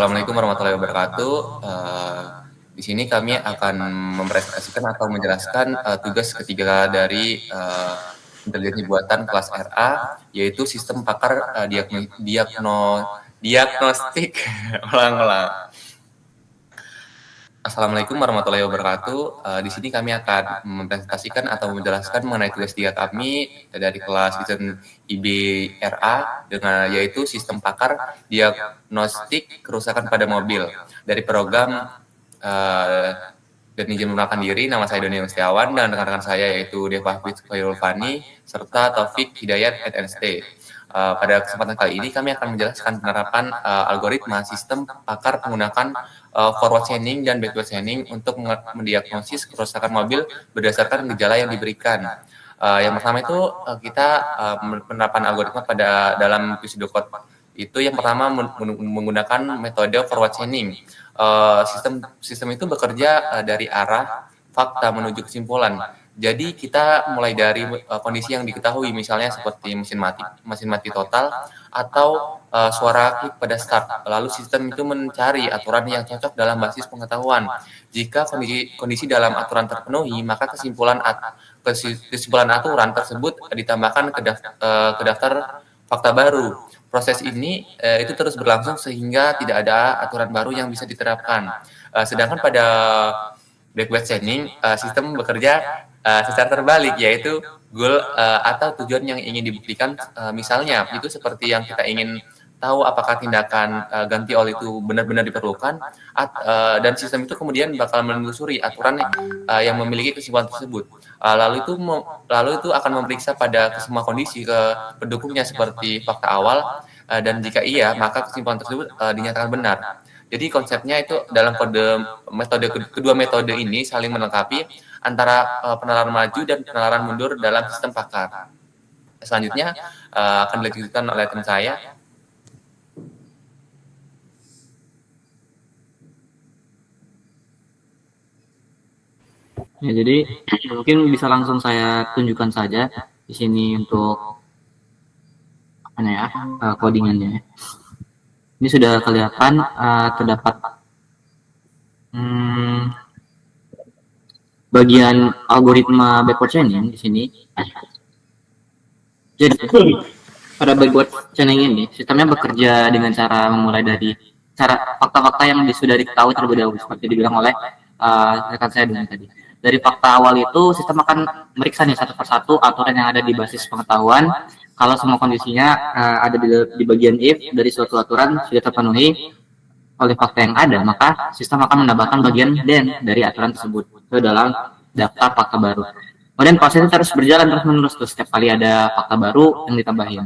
Assalamualaikum warahmatullahi wabarakatuh. Di sini kami akan mempresentasikan atau menjelaskan tugas ketiga dari intelijensi buatan kelas RA, yaitu sistem pakar diagnostik. Ulang-ulang. Assalamualaikum warahmatullahi wabarakatuh. Di sini kami akan mempresentasikan atau menjelaskan mengenai tugas tiga kami dari kelas desain IBRA dengan yaitu sistem pakar diagnostik kerusakan pada mobil dari program dan izin menggunakan diri. Nama saya Doni Setiawan dan rekan-rekan saya yaitu Deva Khairul Fani serta Taufik Hidayat NST. Pada kesempatan kali ini kami akan menjelaskan penerapan algoritma sistem pakar menggunakan forward chaining dan backward chaining untuk mendiagnosis kerusakan mobil berdasarkan gejala yang diberikan. Yang pertama itu kita penerapan algoritma pada dalam pseudocode. Itu yang pertama menggunakan metode forward chaining. Sistem itu bekerja dari arah fakta menuju kesimpulan. Jadi kita mulai dari kondisi yang diketahui, misalnya seperti mesin mati total atau suara klik pada start. Lalu sistem itu mencari aturan yang cocok dalam basis pengetahuan. Jika kondisi dalam aturan terpenuhi, maka kesimpulan aturan tersebut ditambahkan ke daftar fakta baru. Proses ini itu terus berlangsung sehingga tidak ada aturan baru yang bisa diterapkan. Sedangkan pada backward chaining, sistem bekerja secara terbalik, yaitu goal atau tujuan yang ingin dibuktikan. Misalnya, itu seperti yang kita ingin tahu apakah tindakan ganti oli itu benar-benar diperlukan, dan sistem itu kemudian bakal menelusuri aturan yang memiliki kesimpulan tersebut. Lalu itu akan memeriksa pada semua kondisi ke pendukungnya seperti fakta awal, dan jika iya, maka kesimpulan tersebut dinyatakan benar. Jadi konsepnya itu dalam kedua metode ini saling melengkapi antara penalaran maju dan penalaran mundur dalam sistem pakar. Selanjutnya akan dilanjutkan oleh teman saya. Ya, jadi mungkin bisa langsung saya tunjukkan saja di sini untuk codingannya. Ini sudah kelihatan terdapat bagian algoritma backward chaining di sini. Jadi pada backward chaining ini sistemnya bekerja dengan cara memulai dari cara fakta-fakta yang sudah diketahui terlebih dahulu seperti dibilang oleh rekan saya dengan tadi. Dari fakta awal itu sistem akan meriksa nih satu persatu aturan yang ada di basis pengetahuan. Kalau semua kondisinya ada di bagian if dari suatu aturan sudah terpenuhi oleh fakta yang ada, maka sistem akan menambahkan bagian then dari aturan tersebut ke dalam daftar fakta baru. Kemudian prosesnya terus berjalan terus menerus tuh setiap kali ada fakta baru yang ditambahin.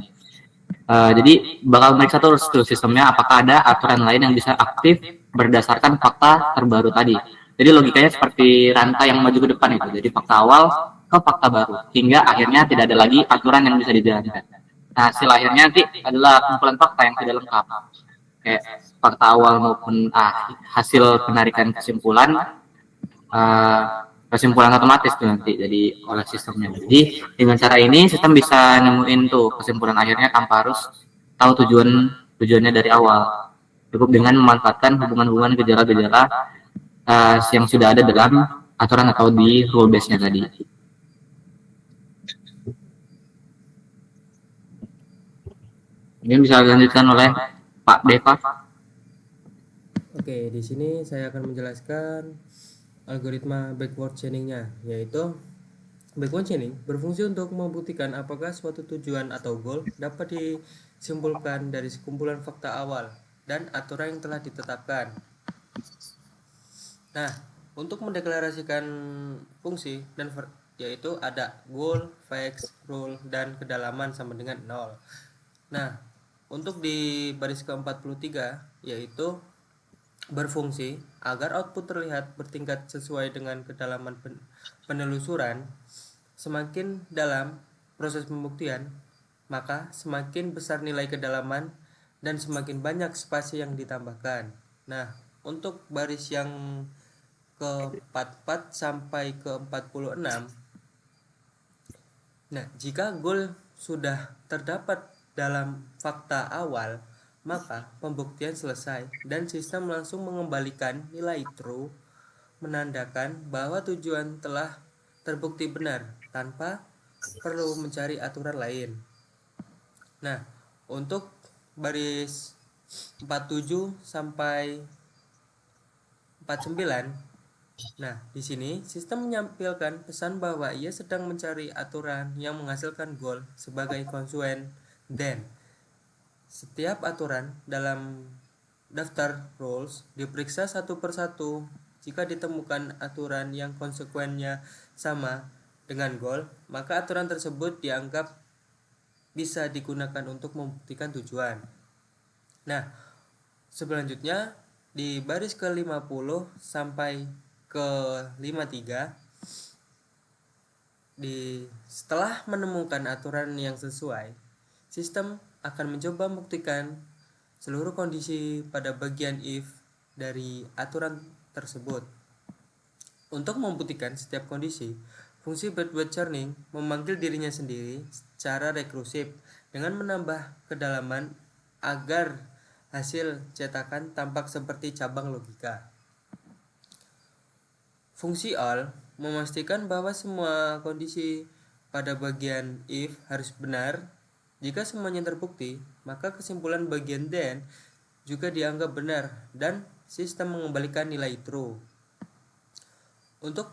Jadi bakal meriksa terus tuh sistemnya apakah ada aturan lain yang bisa aktif berdasarkan fakta terbaru tadi. Jadi logikanya seperti rantai yang maju ke depan itu. Jadi fakta awal ke fakta baru hingga akhirnya tidak ada lagi aturan yang bisa dijalankan. Nah, hasil akhirnya nanti adalah kumpulan fakta yang tidak lengkap. Kayak fakta awal maupun hasil penarikan kesimpulan otomatis tuh nanti jadi oleh sistemnya. Jadi dengan cara ini sistem bisa nemuin tuh kesimpulan akhirnya tanpa harus tahu tujuannya dari awal. Cukup dengan memanfaatkan hubungan-hubungan gejala-gejala yang sudah ada dalam aturan atau di rule base-nya tadi. Ini bisa dilanjutkan oleh Pak Deva. Oke, di sini saya akan menjelaskan algoritma backward chaining-nya, yaitu backward chaining berfungsi untuk membuktikan apakah suatu tujuan atau goal dapat disimpulkan dari sekumpulan fakta awal dan aturan yang telah ditetapkan. Nah, untuk mendeklarasikan fungsi dan yaitu ada goal, fix, rule, dan kedalaman sama dengan 0. Nah, untuk di baris ke-43 yaitu berfungsi agar output terlihat bertingkat sesuai dengan kedalaman penelusuran. Semakin dalam proses pembuktian, maka semakin besar nilai kedalaman dan semakin banyak spasi yang ditambahkan. Nah, untuk baris yang ke-44 sampai ke-46, nah, jika goal sudah terdapat dalam fakta awal, maka pembuktian selesai dan sistem langsung mengembalikan nilai true, menandakan bahwa tujuan telah terbukti benar tanpa perlu mencari aturan lain. Nah, untuk baris 47 sampai 49, nah, di sini sistem menyampaikan pesan bahwa ia sedang mencari aturan yang menghasilkan goal sebagai konsuen then. Setiap aturan dalam daftar rules diperiksa satu persatu. Jika ditemukan aturan yang konsekuensinya sama dengan goal, maka aturan tersebut dianggap bisa digunakan untuk membuktikan tujuan. Nah, selanjutnya di baris ke-50 sampai ke-53, setelah menemukan aturan yang sesuai, sistem akan mencoba membuktikan seluruh kondisi pada bagian if dari aturan tersebut. Untuk membuktikan setiap kondisi, fungsi Braithwaite churning memanggil dirinya sendiri secara rekursif dengan menambah kedalaman agar hasil cetakan tampak seperti cabang logika. Fungsi all memastikan bahwa semua kondisi pada bagian if harus benar. Jika semuanya terbukti, maka kesimpulan bagian then juga dianggap benar dan sistem mengembalikan nilai true. Untuk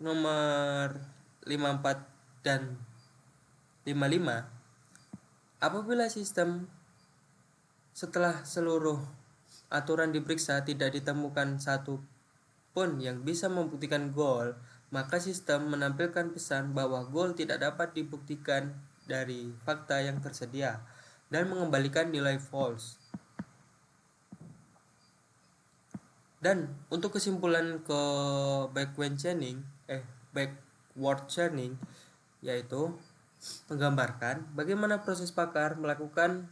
nomor 54 dan 55, apabila sistem setelah seluruh aturan diperiksa tidak ditemukan satu pun yang bisa membuktikan goal, maka sistem menampilkan pesan bahwa goal tidak dapat dibuktikan dari fakta yang tersedia dan mengembalikan nilai false. Dan untuk kesimpulan ke backward chaining yaitu menggambarkan bagaimana proses pakar melakukan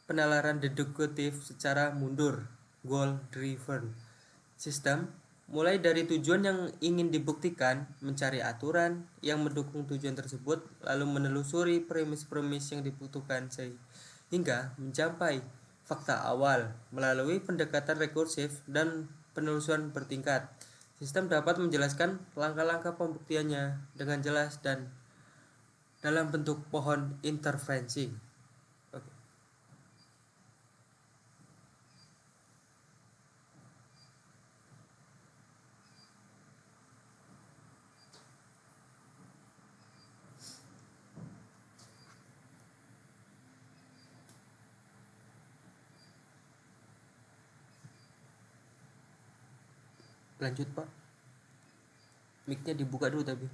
penalaran deduktif secara mundur, goal driven. Sistem mulai dari tujuan yang ingin dibuktikan, mencari aturan yang mendukung tujuan tersebut, lalu menelusuri premis-premis yang dibutuhkan sehingga mencapai fakta awal melalui pendekatan rekursif dan penelusuran bertingkat. Sistem dapat menjelaskan langkah-langkah pembuktiannya dengan jelas dan dalam bentuk pohon intervensi. Oke. Lanjut, Pak. Mic-nya dibuka dulu tapi.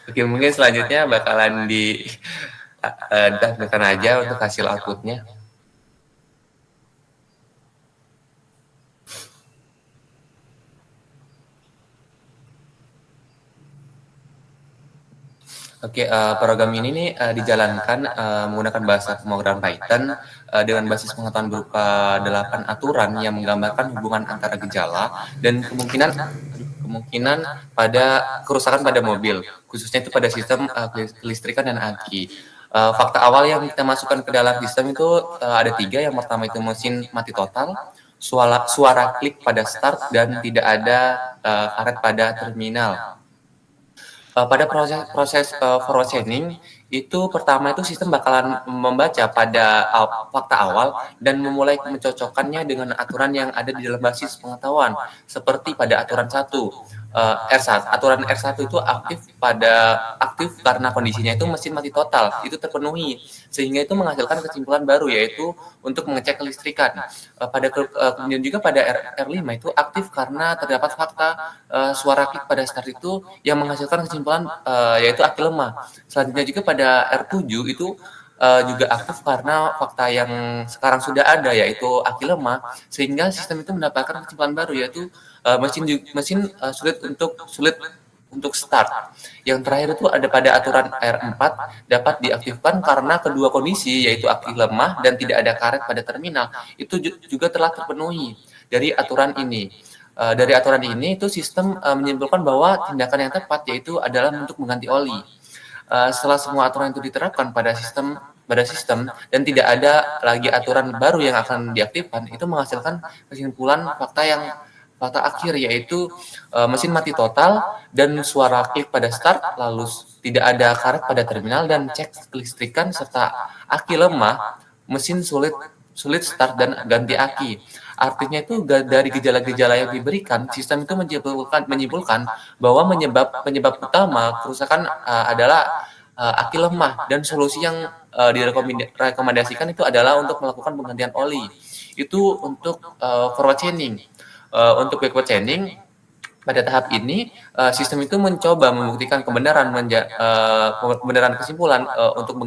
Oke, mungkin selanjutnya bakalan ditampilkan aja untuk hasil outputnya. Oke, program ini nih dijalankan menggunakan bahasa pemrograman Python dengan basis pengetahuan berupa 8 aturan yang menggambarkan hubungan antara gejala dan kemungkinan pada kerusakan pada mobil, khususnya itu pada sistem kelistrikan dan aki. Fakta awal yang kita masukkan ke dalam sistem itu ada 3. Yang pertama itu mesin mati total, suara klik pada start, dan tidak ada karet pada terminal. Pada proses forward chaining itu pertama itu sistem bakalan membaca pada fakta awal dan memulai mencocokkannya dengan aturan yang ada di dalam basis pengetahuan, seperti pada aturan 1 R1. Aturan R1 itu aktif karena kondisinya itu mesin mati total, itu terpenuhi, sehingga itu menghasilkan kesimpulan baru yaitu untuk mengecek kelistrikan. Kemudian juga pada R5 itu aktif karena terdapat fakta suara klik pada start itu yang menghasilkan kesimpulan yaitu aki lemah. Selanjutnya juga pada R7 itu juga aktif karena fakta yang sekarang sudah ada yaitu aki lemah, sehingga sistem itu mendapatkan kesimpulan baru yaitu mesin sulit untuk start. Yang terakhir itu ada pada aturan R4 dapat diaktifkan karena kedua kondisi yaitu aki lemah dan tidak ada karet pada terminal itu juga telah terpenuhi dari aturan ini. Dari aturan ini itu sistem menyimpulkan bahwa tindakan yang tepat yaitu adalah untuk mengganti oli. setelah semua aturan itu diterapkan pada sistem dan tidak ada lagi aturan baru yang akan diaktifkan, itu menghasilkan kesimpulan fakta akhir, yaitu mesin mati total dan suara klik pada start, lalu tidak ada karet pada terminal dan cek kelistrikan serta aki lemah, mesin sulit start dan ganti aki. Artinya itu dari gejala-gejala yang diberikan, sistem itu menyimpulkan bahwa penyebab utama kerusakan adalah aki lemah, dan solusi yang direkomendasikan itu adalah untuk melakukan penggantian oli. Itu untuk forward chaining. Untuk backward chaining, pada tahap ini sistem itu mencoba membuktikan kebenaran kesimpulan untuk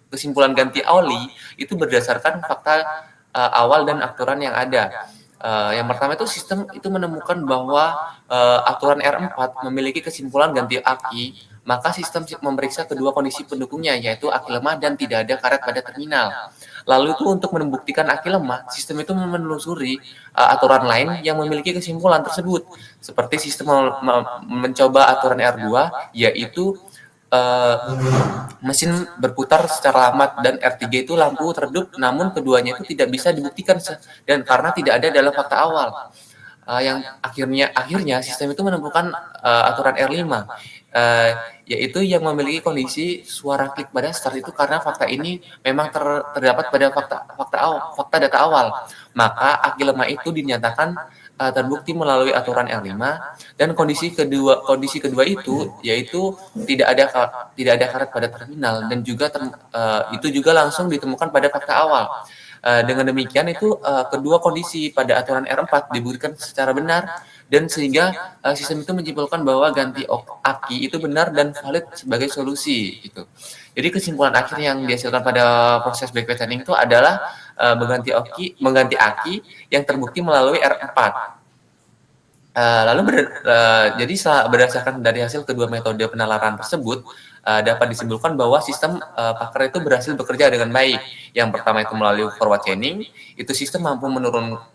kesimpulan ganti oli itu berdasarkan fakta awal dan aturan yang ada. Yang pertama itu sistem itu menemukan bahwa aturan R4 memiliki kesimpulan ganti aki, maka sistem memeriksa kedua kondisi pendukungnya, yaitu aki lemah dan tidak ada karet pada terminal. Lalu itu untuk membuktikan aki lemah, sistem itu menelusuri aturan lain yang memiliki kesimpulan tersebut, seperti sistem mencoba aturan R2, yaitu mesin berputar secara lama, dan R3 itu lampu teredup, namun keduanya itu tidak bisa dibuktikan dan karena tidak ada dalam fakta awal. Yang akhirnya sistem itu menemukan aturan R5, yaitu yang memiliki kondisi suara klik pada start itu karena fakta ini memang terdapat pada fakta data awal. Maka aki lemah itu dinyatakan terbukti melalui aturan R5, dan kondisi kedua itu yaitu tidak ada karet pada terminal, dan juga itu juga langsung ditemukan pada fakta awal. Dengan demikian itu kedua kondisi pada aturan R4 dibuktikan secara benar, dan sehingga sistem itu menyimpulkan bahwa ganti aki itu benar dan valid sebagai solusi gitu. Jadi kesimpulan akhir yang dihasilkan pada proses backward chaining itu adalah mengganti aki yang terbukti melalui R4. Jadi berdasarkan dari hasil kedua metode penalaran tersebut, dapat disimpulkan bahwa sistem pakar itu berhasil bekerja dengan baik. Yang pertama itu melalui forward chaining, itu sistem mampu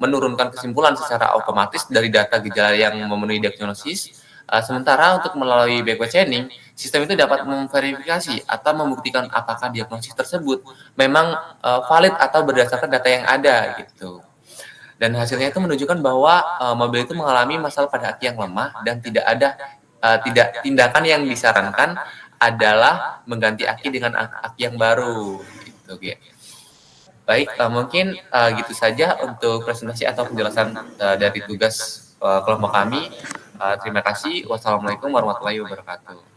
menurunkan kesimpulan secara otomatis dari data gejala yang memenuhi diagnosis. Sementara untuk melalui backward chaining, sistem itu dapat memverifikasi atau membuktikan apakah diagnosis tersebut memang valid atau berdasarkan data yang ada gitu. Dan hasilnya itu menunjukkan bahwa mobil itu mengalami masalah pada aki yang lemah, dan tindakan yang disarankan adalah mengganti aki dengan aki yang baru gitu. Baik, mungkin gitu saja untuk presentasi atau penjelasan dari tugas kelompok kami. Terima kasih. Wassalamualaikum warahmatullahi wabarakatuh.